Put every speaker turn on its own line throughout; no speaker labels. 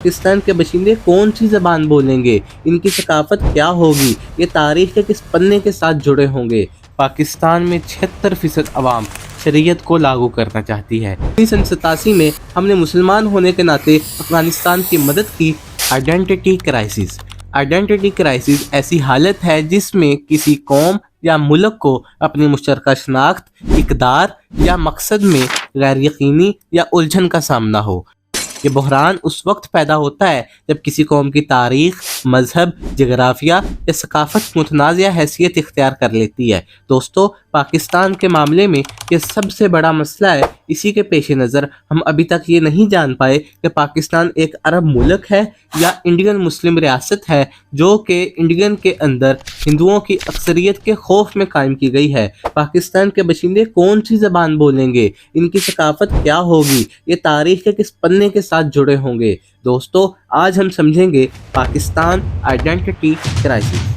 पाकिस्तान के बशिंदे कौन सी ज़बान बोलेंगे, इनकी सकाफत क्या होगी, ये तारीख के किस पन्ने के साथ जुड़े होंगे। पाकिस्तान में 76% अवाम शरीयत को लागू करना चाहती है। 1987 में हमने मुसलमान होने के नाते अफगानिस्तान की मदद की। आइडेंटिटी क्राइसिस ऐसी हालत है जिसमें किसी कौम या मुल्क को अपनी मुश्तरका शनाख्त, इक़दार या मकसद में गैर यकीनी या उलझन का सामना हो। ये बहरान उस वक्त पैदा होता है जब किसी कौम की तारीख, मजहब, जगराफिया या सकाफत मुतनाज़िया हैसियत इख्तियार कर लेती है। दोस्तों, पाकिस्तान के मामले में ये सबसे बड़ा मसला है। इसी के पेश नज़र हम अभी तक ये नहीं जान पाए कि पाकिस्तान एक अरब मुल्क है या इंडियन मुस्लिम रियासत है जो कि इंडियन के अंदर हिंदुओं की अक्सरियत के खौफ में कायम की गई है। पाकिस्तान के बशिंदे कौन सी ज़बान बोलेंगे, इनकी सकाफत क्या होगी, ये तारीख के किस पन्ने के साथ जुड़े होंगे। दोस्तों, आज हम समझेंगे पाकिस्तान आइडेंटिटी क्राइसिस।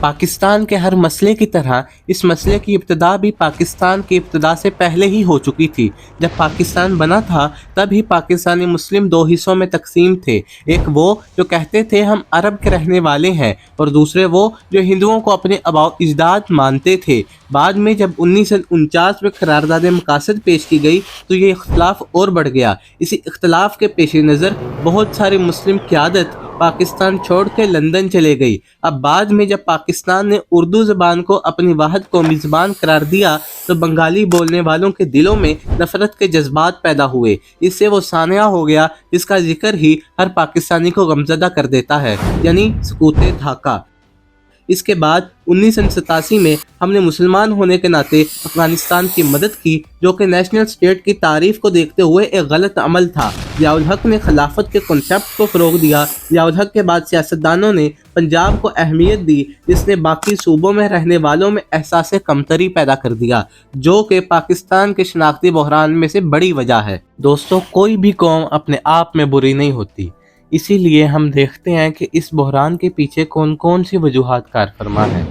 पाकिस्तान के हर मसले की तरह इस मसले की इब्तिदा भी पाकिस्तान की इब्तिदा से पहले ही हो चुकी थी। जब पाकिस्तान बना था तब ही पाकिस्तानी मुस्लिम दो हिस्सों में तकसीम थे। एक वो जो कहते थे हम अरब के रहने वाले हैं, और दूसरे वो जो हिंदुओं को अपने आबाओ अजदाद मानते थे। बाद में जब 1949 में करारदाद मकासद पेश की गई तो ये इख्तलाफ और बढ़ गया। इसी इख्तलाफ के पेश नज़र बहुत सारी मुस्लिम क़यादत पाकिस्तान छोड़ के लंदन चले गई। अब बाद में जब पाकिस्तान ने उर्दू ज़बान को अपनी वाहिद कौमी ज़बान करार दिया तो बंगाली बोलने वालों के दिलों में नफ़रत के जज्बात पैदा हुए। इससे वो सानिया हो गया जिसका जिक्र ही हर पाकिस्तानी को गमज़दा कर देता है, यानी सकूत ढाका। इसके बाद 1987 में हमने मुसलमान होने के नाते अफगानिस्तान की मदद की, जो कि नेशनल स्टेट की तारीफ को देखते हुए एक गलत अमल था। ज़ियाउल हक ने खिलाफत के कॉन्सेप्ट को फ़रोग दिया। ज़ियाउल हक के बाद सियासतदानों ने पंजाब को अहमियत दी, जिसने बाकी सूबों में रहने वालों में एहसास कमतरी पैदा कर दिया, जो कि पाकिस्तान के शनाख्ती बहरान में से बड़ी वजह है। दोस्तों, कोई भी कौम अपने आप में बुरी नहीं होती, इसीलिए हम देखते हैं कि इस बहरान के पीछे कौन कौन सी वजूहात कार फरमा है।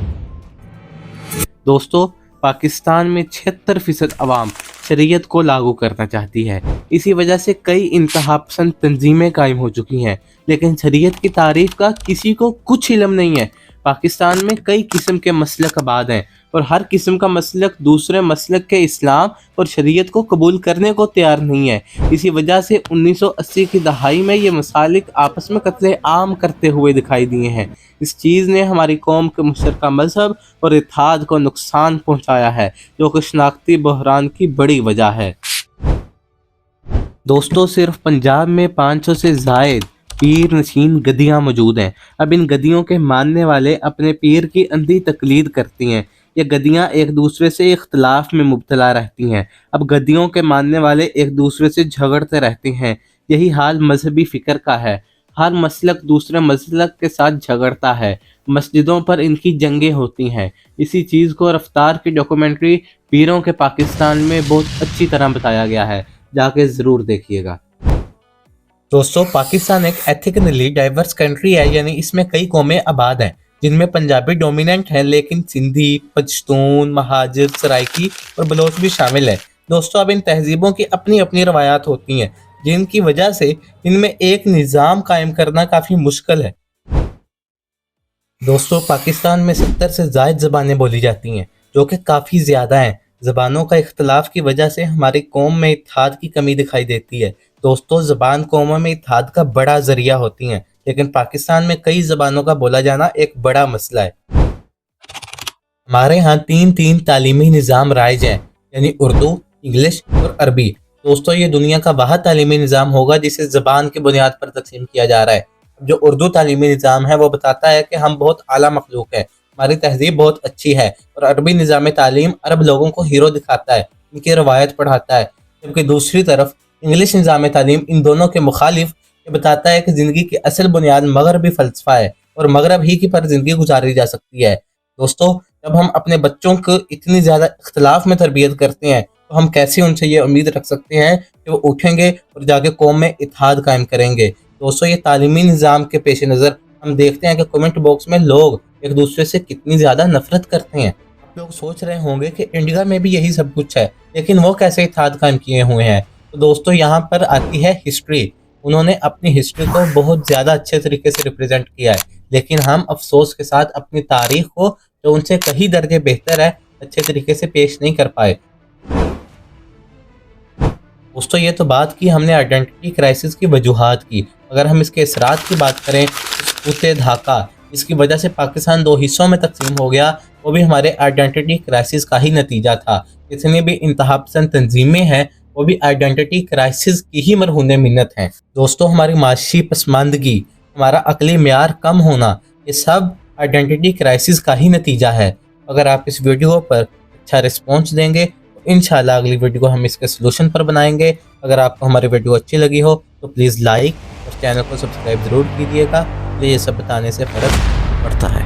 दोस्तों, पाकिस्तान में 76% अवाम शरीयत को लागू करना चाहती है। इसी वजह से कई इंतहा पसंद तंजीमें कायम हो चुकी हैं, लेकिन शरीयत की तारीफ का किसी को कुछ इल्म नहीं है। पाकिस्तान में कई किस्म के मसलक आबाद हैं और हर किस्म का मसलक दूसरे मसलक के इस्लाम और शरीयत को कबूल करने को तैयार नहीं है। इसी वजह से 1980 की दहाई में ये मसालिक आपस में कत्ले आम करते हुए दिखाई दिए हैं। इस चीज़ ने हमारी कौम के मुश्तरका मजहब और इत्तेहाद को नुकसान पहुँचाया है, जो कि शनाख्ती बहरान की बड़ी वजह है। दोस्तों, सिर्फ पंजाब में 500 से ज़ायद पीर नशीन गद्दियाँ मौजूद हैं। अब इन गद्दियों के मानने वाले अपने पीर की अंधी तकलीद करती हैं। ये गद्दियाँ एक दूसरे से इख्तलाफ में मुब्तला रहती हैं। अब गद्दियों के मानने वाले एक दूसरे से झगड़ते रहते हैं। यही हाल मजहबी फ़िक्र का है। हर मसलक दूसरे मसलक के साथ झगड़ता है। मस्जिदों पर इनकी जंगें होती हैं। इसी चीज़ को रफ्तार की डॉक्यूमेंट्री पीरों के पाकिस्तान में बहुत अच्छी तरह बताया गया है, जाके ज़रूर देखिएगा। दोस्तों, पाकिस्तान एक एथिकली डाइवर्स कंट्री है, यानी इसमें कई कौमें आबाद हैं, जिनमें पंजाबी डोमिनेंट है, लेकिन सिंधी, पश्तून, महाजिर, सराइकी और बलोच भी शामिल है। दोस्तों, अब इन तहजीबों की अपनी अपनी रवायात होती हैं, जिनकी वजह से इनमें एक निज़ाम कायम करना काफ़ी मुश्किल है। दोस्तों, पाकिस्तान में 70 से ज़ायद ज़बानें बोली जाती हैं, जो कि काफ़ी ज़्यादा हैं। ज़बानों का इख्तलाफ की वजह से हमारी कौम में इत्तेहाद की कमी दिखाई देती है। दोस्तों, ज़बान कौमों में इत्तेहाद का बड़ा ज़रिया होती हैं, लेकिन पाकिस्तान में कई ज़बानों का बोला जाना एक बड़ा मसला है। हमारे यहाँ तीन तालीमी निज़ाम राइज हैं, यानी उर्दू, इंग्लिश और अरबी। दोस्तों, ये दुनिया का वाहिद तालीमी निज़ाम होगा जिसे ज़बान की बुनियाद पर तकसीम किया जा रहा है। जो उर्दू तालीमी निज़ाम है वो बताता है कि हम बहुत आला मखलूक है, हमारी तहजीब बहुत अच्छी है, और अरबी निज़ाम तालीम अरब लोगों को हीरो दिखाता है, इनकी रवायत पढ़ाता है। जबकि दूसरी तरफ इंग्लिश निज़ाम तालीम इन दोनों के मुखालिफ ये बताता है कि ज़िंदगी की असल बुनियाद मगरबी फ़लसफ़ा है और मगरब ही की पर ज़िंदगी गुजारी जा सकती है। दोस्तों, जब हम अपने बच्चों को इतनी ज़्यादा इख्तलाफ में तरबियत करते हैं तो हम कैसे उनसे ये उम्मीद रख सकते हैं कि वो उठेंगे और जाके कौम में इत्तेहाद कायम करेंगे। दोस्तों, ये तालीमी निज़ाम के पेश नज़र हम देखते हैं कि कमेंट बॉक्स में लोग एक दूसरे से कितनी ज़्यादा नफरत करते हैं। आप लोग सोच रहे होंगे कि इंडिया में भी यही सब कुछ है, लेकिन वो कैसे इत्तेहाद कायम किए हुए हैं। तो दोस्तों, यहाँ पर आती है हिस्ट्री। انہوں نے اپنی ہسٹری کو بہت زیادہ اچھے طریقے سے ریپرزینٹ کیا ہے، لیکن ہم افسوس کے ساتھ اپنی تاریخ کو جو ان سے کئی درجے بہتر ہے اچھے طریقے سے پیش نہیں کر پائے۔ دوستو یہ تو بات کی ہم نے آئیڈینٹی کرائسس کی وجوہات کی، اگر ہم اس کے اثرات کی بات کریں، سقوط ڈھاکہ اس کی وجہ سے پاکستان دو حصوں میں تقسیم ہو گیا، وہ بھی ہمارے آئیڈینٹی کرائسس کا ہی نتیجہ تھا۔ جتنی بھی انتہا پسند تنظیمیں ہیں وہ بھی آئیڈینٹی کرائسس کی ہی مرہون منت ہیں۔ دوستو ہماری معاشی پسماندگی، ہمارا عقلی معیار کم ہونا، یہ سب آئیڈینٹی کرائسس کا ہی نتیجہ ہے۔ اگر آپ اس ویڈیو پر اچھا رسپانس دیں گے تو انشاءاللہ اگلی ویڈیو کو ہم اس کے سلوشن پر بنائیں گے۔ اگر آپ کو ہماری ویڈیو اچھی لگی ہو تو پلیز لائک اور چینل کو سبسکرائب ضرور کیجیے گا، یہ سب بتانے سے فرق پڑتا ہے۔